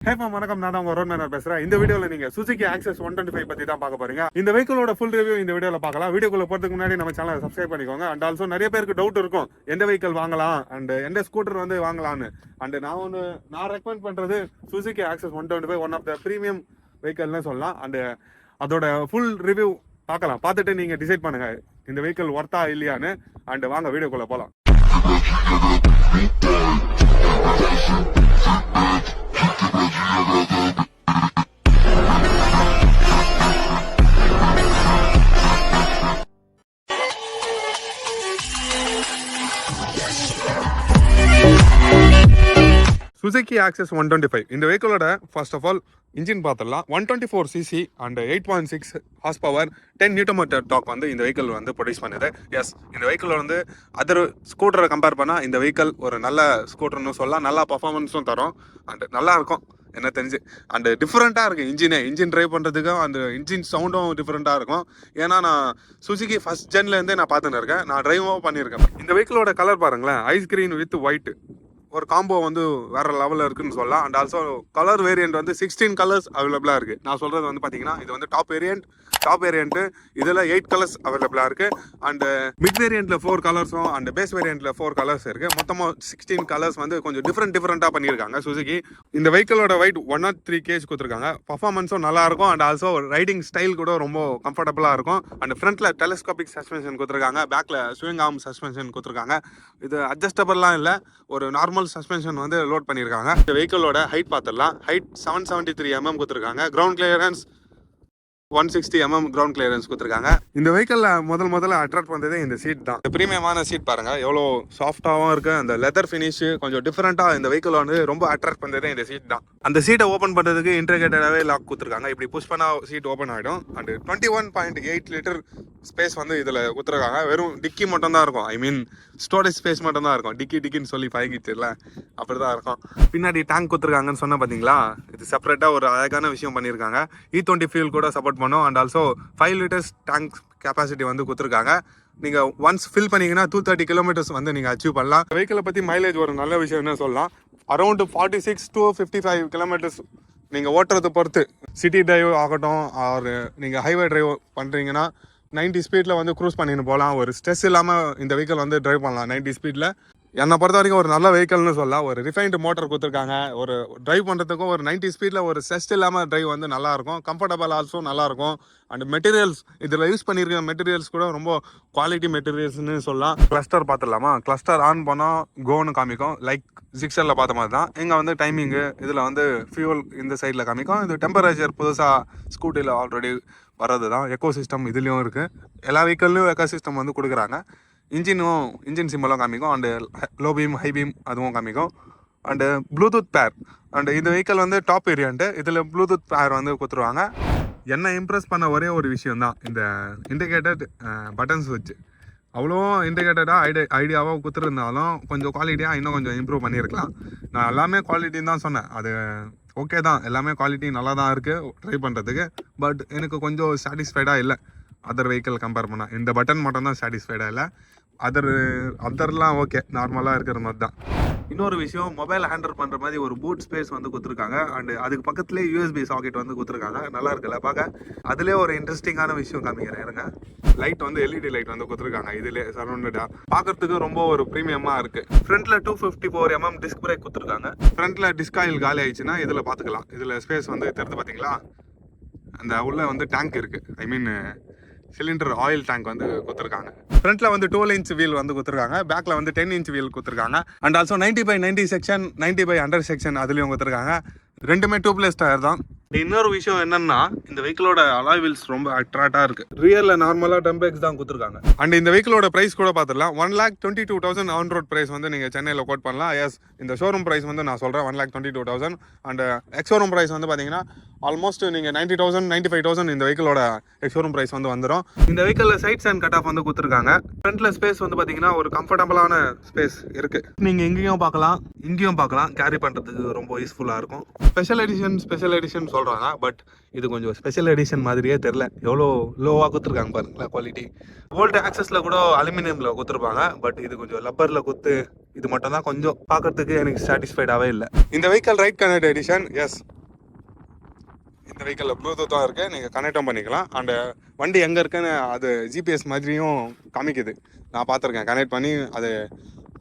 வணக்கம், நான் தான் உங்க ரோட் மேனர் பேசுறேன். இந்த வீடியோல நீங்க சுசுகி ஆக்சஸ் 125 பத்தி தான் பார்க்க போறீங்க. இந்த வெஹிக்கிளோட ஃபுல் ரிவ்யூ இந்த வீடியோல பார்க்கலாம். வீடியோக்குள்ள போறதுக்கு முன்னாடி நம்ம சேனலை சப்ஸ்கிரைப் பண்ணிக்கோங்க. அண்ட் ஆல்சோ நிறைய பேருக்கு டவுட் இருக்கும், எந்த வெஹிக்கிள் வாங்கலாம் அண்ட் எந்த ஸ்கூட்டர் வந்து வாங்கலாம்னு. அண்ட் நான் ரெக்கமெண்ட் பண்றது Suzuki Access 125, one of the premium வெஹிக்கிள்னு சொல்லலாம். அண்ட் அதோட ஃபுல் ரிவ்யூ பார்க்கலாம். பார்த்துட்டு நீங்க டிசைட் பண்ணுங்க இந்த வெஹிக்கிள் ஒர்த்தா இல்லையான்னு. அண்ட் வாங்க வீடியோக்குள்ள போலாம். சுசுகி ஆக்சஸ் 125 இந்த வெஹிக்கிளோட ஃபர்ஸ்ட் ஆஃப் ஆல் இன்ஜின் பார்த்துடலாம். 124cc and 8.6 horse power, 10 newton torque வந்து இந்த வெஹிக்கிள் வந்து ப்ரொடியூஸ் பண்ணுது. எஸ், இந்த வெஹிக்கிள் வந்து அதர் ஸ்கூட்டரை கம்பேர் பண்ணால் இந்த வெஹிக்கிள் ஒரு நல்ல ஸ்கூட்டர்னு சொல்லலாம். நல்லா பர்ஃபார்மன்ஸும் தரும் அண்ட் நல்லா இருக்கும் என்ன தெரிஞ்சு. அண்ட் டிஃப்ரெண்ட்டாக இருக்குது இன்ஜின் ட்ரைவ் பண்ணுறதுக்கும் அந்த இன்ஜின் சவுண்டும் டிஃப்ரெண்ட்டாக இருக்கும். ஏன்னா நான் சுசுகி ஃபர்ஸ்ட் ஜென்லேருந்தே நான் பார்த்துன்னு இருக்கேன், நான் ட்ரைவும் பண்ணியிருக்கேன். இந்த வெஹிக்கிளோட கலர் பாருங்களேன், ஐஸ் கிரீன் வித் ஒயிட், ஒரு காம்போ வந்து வேற லெவலில் இருக்குன்னு சொல்லலாம். அண்ட் ஆல்சோ கலர் வேரியன்ட் வந்து 16 கலர்ஸ் அவைலபிளாக இருக்குது. நான் சொல்கிறது வந்து பார்த்தீங்கன்னா இது வந்து டாப் வேரியன்ட்டு. இதில் 8 கலர்ஸ் அவைலபிளாக இருக்குது. அண்டு மிட் வேரியண்ட்டில் 4 கலர்ஸும் அண்ட் பேஸ் வேரியண்ட்டில் 4 கலர்ஸ் இருக்குது. மொத்தமாக 16 கலர்ஸ் வந்து கொஞ்சம் டிஃப்ரெண்ட்டாக பண்ணியிருக்காங்க சுசுகி. இந்த வெஹிக்கிளோட வெயிட் 103 kg கொடுத்துருக்காங்க. பர்ஃபார்மன்ஸும் நல்லாயிருக்கும் அண்ட் ஆல்சோ ரைடிங் ஸ்டைல் கூட ரொம்ப கம்ஃபர்டபுளாக இருக்கும். அண்ட் ஃப்ரண்ட்டில் டெலஸ்கோபிக் சஸ்பென்ஷன் கொடுத்துருக்காங்க, பேக்கில் ஸ்விங் ஆர்ம் சஸ்பென்ஷன் கொடுத்துருக்காங்க. இது அட்ஜஸ்டபிள்லாம் இல்லை, ஒரு நார்மல் சஸ்பென்ஷன் வந்து லோட் பண்ணியிருக்காங்க. இந்த வெஹிக்கிளோட ஹைட் பார்த்துடலாம். ஹைட் 773 mm கொடுத்துருக்காங்க. Ground clearance 160 mm ground clearance கொடுத்துருக்காங்க. இந்த வெஹிக்கிளில் முதல்ல அட்ராக்ட் பண்ணுறதே இந்த சீட் தான். இந்த ப்ரீமியமான சீட் பாருங்க, எவ்வளோ சாஃப்டாகவும் இருக்கு. அந்த லெதர் ஃபினிஷ் கொஞ்சம் டிஃப்ரெண்ட்டாக இந்த வெஹிக்கிள் வந்து ரொம்ப அட்ராக்ட் பண்ணுறதே இந்த சீட் தான். அந்த சீட்டை ஓப்பன் பண்ணுறதுக்கு இன்டர்கேட்டடாகவே லாக் கொடுத்துருக்காங்க. இப்படி புஷ் பண்ணால் சீட் ஓப்பன் ஆகிடும். அண்ட் 21.8 லிட்டர் ஸ்பேஸ் வந்து இதில் கொடுத்துருக்காங்க. வெறும் டிக்கி மட்டும் தான் இருக்கும், ஐ மீன் ஸ்டோரேஜ் ஸ்பேஸ் மட்டும் தான் இருக்கும். டிக்கின்னு சொல்லி பழகிச்சுல, அப்படி தான் இருக்கும். பின்னாடி டேங்க் கொடுத்துருக்காங்கன்னு சொன்னால் பார்த்தீங்களா, இது செப்பரேட்டாக ஒரு அழகான விஷயம் பண்ணியிருக்காங்க. E20 ஃபியூல் கூட சப்போர்ட் பண்ணும். And also 5 litres tank capacity வந்து கொடுத்துருக்காங்க. நீங்கள் ஒன்ஸ் ஃபில் பண்ணிங்கன்னா 230 கிலோமீட்டர்ஸ் வந்து நீங்கள் அச்சீவ் பண்ணலாம். வெஹிக்கிளை பற்றி மைலேஜ் ஒரு நல்ல விஷயம் என்ன சொல்லலாம். அரௌண்ட் 46 to 55 கிலோமீட்டர்ஸ் நீங்கள் ஓட்டுறதை பொறுத்து, சிட்டி டிரைவ் ஆகட்டும் ஆர் நீங்கள் ஹைவே டிரைவ் பண்ணுறீங்கன்னா 90 ஸ்பீடில் வந்து க்ரூஸ் பண்ணின்னு போகலாம். ஒரு ஸ்ட்ரெஸ் இல்லாமல் இந்த வெஹிக்கிள் வந்து டிரைவ் பண்ணலாம் 90 ஸ்பீடில். என்னை பொறுத்த வரைக்கும் ஒரு நல்ல வெஹிக்கிள்னு சொல்லலாம். ஒரு ரிஃபைன்டு மோட்டர் கொடுத்துருக்காங்க. ஒரு டிரைவ் பண்ணுறதுக்கும் ஒரு 90 ஸ்பீடில் ஒரு ஸ்ட்ரெஸ் இல்லாமல் டிரைவ் வந்து நல்லாயிருக்கும். கம்ஃபர்டபுள் ஆல்சோ நல்லாயிருக்கும். அண்ட் மெட்டீரியல்ஸ் இதில் யூஸ் பண்ணியிருக்க மெட்டீரியல்ஸ் கூட ரொம்ப குவாலிட்டி மெட்டீரியல்ஸ்னு சொல்லலாம். கிளஸ்டர் பார்த்துடலாமா. கிளஸ்டர் ஆன் பண்ணால் கோன்னு காமிக்கும், லைக் ஜிக்ஸரில் பார்த்த மாதிரி தான். இங்கே வந்து டைமிங்கு, இதில் வந்து ஃபியூல் இந்த சைடில் காமிக்கும். இது டெம்பரேச்சர் புதுசாக ஸ்கூட்டியில் ஆல்ரெடி வர்றது தான். எக்கோ சிஸ்டம் இதுலேயும் இருக்குது. எல்லா வெஹிக்கிள்லையும் எக்கோ சிஸ்டம் வந்து கொடுக்குறாங்க. இன்ஜின் சிம்பலும் காமிக்கும். And low beam high beam அதுவும் காமிக்கும். And Bluetooth pair. அண்டு இந்த வெஹிக்கிள் வந்து டாப் வேரியண்ட்டு. இதில் ப்ளூடூத் பேர் வந்து கொடுத்துருவாங்க. என்னை இம்ப்ரெஸ் பண்ண ஒரே ஒரு விஷயம் தான் இந்த இண்டிகேட்டட் பட்டன்ஸ் வச்சு. அவ்வளோ இண்டிகேட்டடாக ஐடியாவாக கொடுத்துருந்தாலும் கொஞ்சம் குவாலிட்டியாக இன்னும் கொஞ்சம் இம்ப்ரூவ் பண்ணியிருக்கலாம். நான் எல்லாமே குவாலிட்டின்னு தான் சொன்னேன். அது ஓகே தான், எல்லாமே குவாலிட்டி நல்லா தான் இருக்குது ட்ரை பண்ணுறதுக்கு. பட் எனக்கு கொஞ்சம் சாட்டிஸ்ஃபைடாக இல்லை அதர் வெஹிக்கிள் கம்பேர் பண்ணால். இந்த பட்டன் மட்டும் தான் சாட்டிஸ்ஃபைடாக இல்லை. அதர்லாம் ஓகே, நார்மலாக இருக்கிற மாதிரி தான். இன்னொரு விஷயம், மொபைல் ஹேண்டில் பண்ணுற மாதிரி ஒரு பூட் ஸ்பேஸ் வந்து கொடுத்துருக்காங்க. அண்டு அதுக்கு பக்கத்துலேயே USB சாக்கெட் வந்து கொடுத்துருக்காங்க. நல்லா இருக்குல்ல பார்க்க. அதுலேயே ஒரு இன்ட்ரெஸ்டிங்கான விஷயம் காமிக்கிறேன் இருங்க. லைட் வந்து LED லைட் வந்து கொடுத்துருக்காங்க. இதிலே சரௌண்டடாக பார்க்கறதுக்கு ரொம்ப ஒரு ப்ரீமியமாக இருக்குது. ஃப்ரண்ட்டில் 254 mm டிஸ்க் பிரேக் கொடுத்துருக்காங்க. ஃப்ரண்ட்டில் டிஸ்க் ஆயில் காலி ஆயிடுச்சுன்னா இதில் பார்த்துக்கலாம். இதில் ஸ்பேஸ் வந்து தெரிஞ்சு பார்த்தீங்களா, அந்த உள்ள வந்து டேங்க் இருக்குது, ஐ மீன் சிலிண்டர் ஆயில் டேங்க் வந்து கொடுத்துருக்காங்க. ஃப்ரண்ட்டில் வந்து 12 inch வீல் வந்து கொடுத்துருக்காங்க. பேக்கில் வந்து 10 inch வீல் கொடுத்துருக்காங்க. அண்ட் ஆல்சோ 90/90 செக்ஷன், 90/100 செக்ஷன் அதுலேயும் கொடுத்துருக்காங்க. ரெண்டுமே டியூப்லெஸ் டயர் தான். இன்னொரு விஷயம் என்னன்னா, இந்த வெஹிக்கிளோட அலாய் வீல்ஸ் ரொம்ப அட்ராக்டாக இருக்குது. ரியரில் நார்மலாக டெம்பெக்ஸ் தான் கொடுத்துருக்காங்க. அண்ட் இந்த வெஹிக்கிளோட ப்ரைஸ் கூட பார்த்துடலாம். 1,22,000 ஆன் ரோட் ப்ரைஸ் வந்து நீங்கள் சென்னையில் கோட் பண்ணலாம். எஸ், இந்த ஷோரூம் ப்ரைஸ் வந்து நான் சொல்கிறேன் 1,22,000. அண்ட் எக்ஸ் ஷோரூம் ப்ரைஸ் வந்து பார்த்தீங்கன்னா ஆல்மோஸ்ட் நீங்கள் 90,000 95,000 இந்த வெஹிக்கிளோட ஷோரூம் ப்ரைஸ் வந்து வந்துடும். இந்த வெஹிக்கிளில் சைட்ஸ் அண்ட் கட் ஆஃப் வந்து கொடுத்துருக்காங்க. ஃப்ரண்ட்டில் ஸ்பேஸ் வந்து பார்த்தீங்கன்னா ஒரு கம்ஃபர்டபுளான ஸ்பேஸ் இருக்குது. நீங்கள் எங்கேயும் பார்க்கலாம், இங்கேயும் பார்க்கலாம். கேரி பண்ணுறதுக்கு ரொம்ப யூஸ்ஃபுல்லாக இருக்கும். ஸ்பெஷல் எடிஷன் சொல்கிறாங்க, பட் இது கொஞ்சம் ஸ்பெஷல் எடிஷன் மாதிரியே தெரில. எவ்வளோ லோவாக கொடுத்துருக்காங்க பாருங்களா குவாலிட்டி. ஓல்டு ஆக்சஸில் கூட அலுமினியமில் கொடுத்துருப்பாங்க, பட் இது கொஞ்சம் லப்பரில் கொடுத்து இது மட்டும் தான் கொஞ்சம் பார்க்கறதுக்கு எனக்கு சாட்டிஸ்ஃபைடாகவே இல்லை. இந்த vehicle Ride Connect Edition. Yes, இந்த வெஹிக்கிளில் ப்ளூடூத்தாக இருக்குது, நீங்கள் கனெக்டும் பண்ணிக்கலாம். அண்டு வண்டி எங்கே இருக்குன்னு அது ஜிபிஎஸ் மாதிரியும் காமிக்குது. நான் பார்த்துருக்கேன், கனெக்ட் பண்ணி. அது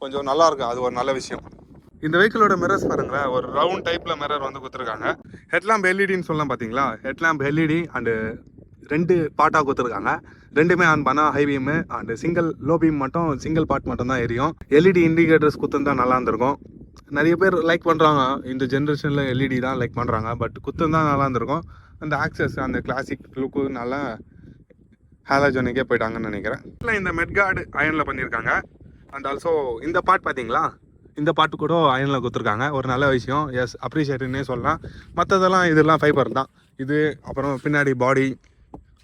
கொஞ்சம் நல்லாயிருக்கு, அது ஒரு நல்ல விஷயம். இந்த வெஹிக்கிளோட மிரர்ஸ் பாருங்களேன், ஒரு ரவுண்ட் டைப்பில் மிரர் வந்து கொடுத்துருக்காங்க. ஹெட்லாம்ப் எல்இடின்னு சொல்லலாம் பார்த்தீங்களா, ஹெட்லாம்ப் எல்இடி அண்டு 2 பார்ட்டாக கொடுத்துருக்காங்க. ரெண்டுமே ஆன் பண்ணால் high beam and low beam மட்டும் சிங்கிள் பார்ட் மட்டும் தான் எரியும். எல்இடி இண்டிகேட்டர்ஸ் குத்துருந்தா நல்லா இருந்திருக்கும். நிறைய பேர் லைக் பண்ணுறாங்க, இந்த ஜென்ரேஷனில் எல்இடி தான் லைக் பண்ணுறாங்க, பட் குத்துருந்தா நல்லா இருந்திருக்கும். அந்த ஆக்சஸ் அந்த கிளாசிக் லுக்கு நல்லா ஹாலோஜனிக்கே போயிட்டாங்கன்னு நினைக்கிறேன். இல்லை, இந்த மெட்கார்டு அயனில் பண்ணியிருக்காங்க. அண்ட் ஆல்சோ இந்த பார்ட் பார்த்தீங்களா, இந்த பாட்டு கூட அயனில் கொடுத்துருக்காங்க. ஒரு நல்ல விஷயம். எஸ், அப்ரிஷியேட்னே சொல்லலாம். மற்றதெல்லாம் இதெல்லாம் ஃபைபர் தான். இது அப்புறம் பின்னாடி பாடி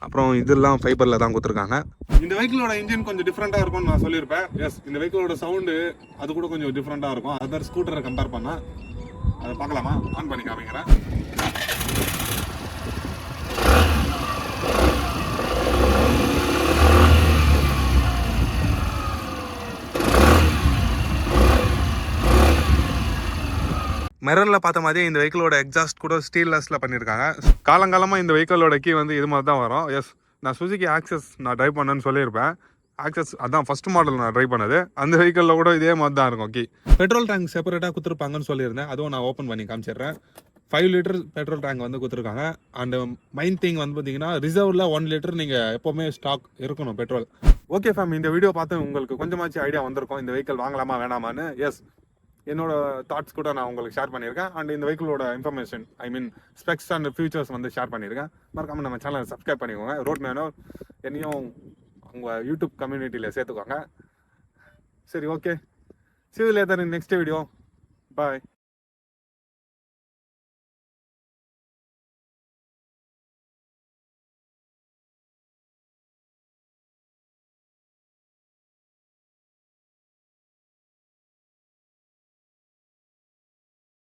அப்புறம் இதெல்லாம் ஃபைபரில் தான் கொடுத்துருக்காங்க. இந்த வெஹிக்கிளோட இன்ஜின் கொஞ்சம் டிஃப்ரெண்ட்டாக இருக்கும்னு நான் சொல்லியிருப்பேன். எஸ், இந்த வெஹிக்கிளோட சவுண்டு அது கூட கொஞ்சம் டிஃப்ரெண்ட்டாக இருக்கும் அதர் ஸ்கூட்டரை கம்பேர் பண்ணால். அதை பார்க்கலாமா? ஆன் பண்ணி காமிக்கிறேன். மிரரில் பார்த்த மாதிரியே இந்த வெஹிக்கிளோட எக்ஸாஸ்ட் கூட ஸ்டீல்லெஸ்ல பண்ணியிருக்காங்க. காலங்காலமாக இந்த வெஹிக்கிளோட கீ வந்து இது மாதிரி தான் வரும். எஸ், நான் சுசுகி ஆக்சஸ் நான் ட்ரைவ் பண்ணேன்னு சொல்லியிருப்பேன். ஆக்சஸ் அதான் ஃபஸ்ட் மாடல் நான் ட்ரைவ் பண்ணது. அந்த வெஹிக்கிளில் கூட இதே மாதிரி தான் இருக்கும் கீ. பெட்ரோல் டேங்க் செப்பரேட்டாக கொடுத்துருப்பாங்கன்னு சொல்லியிருந்தேன். அதுவும் நான் ஓப்பன் பண்ணி காமிச்சிடுறேன். 5 லிட்டர் பெட்ரோல் டேங்க் வந்து கொடுத்துருக்காங்க. அண்ட் மெயின் திங் வந்து பார்த்தீங்கன்னா ரிசர்வில் 1 லிட்டர் நீங்கள் எப்போவுமே ஸ்டாக் இருக்கணும் பெட்ரோல். ஓகே ஃபேம், இந்த வீடியோ பார்த்து உங்களுக்கு கொஞ்சமாச்சு ஐடியா வந்திருக்கும் இந்த வெஹிக்கிள் வாங்கலாமா வேணாமான்னு. எஸ், என்னோட தாட்ஸ் கூட நான் உங்களுக்கு ஷேர் பண்ணியிருக்கேன். அண்ட் இந்த வெஹிக்கிளோட information, I mean specs and features வந்து ஷேர் பண்ணியிருக்கேன். மறக்காமல் நம்ம சேனலை சப்ஸ்கிரைப் பண்ணிக்கோங்க. ரோட் மேனோ என்னையும் உங்கள் யூடியூப் கம்யூனிட்டியில் சேர்த்துக்கோங்க. சரி, okay, see you later in next video. Bye.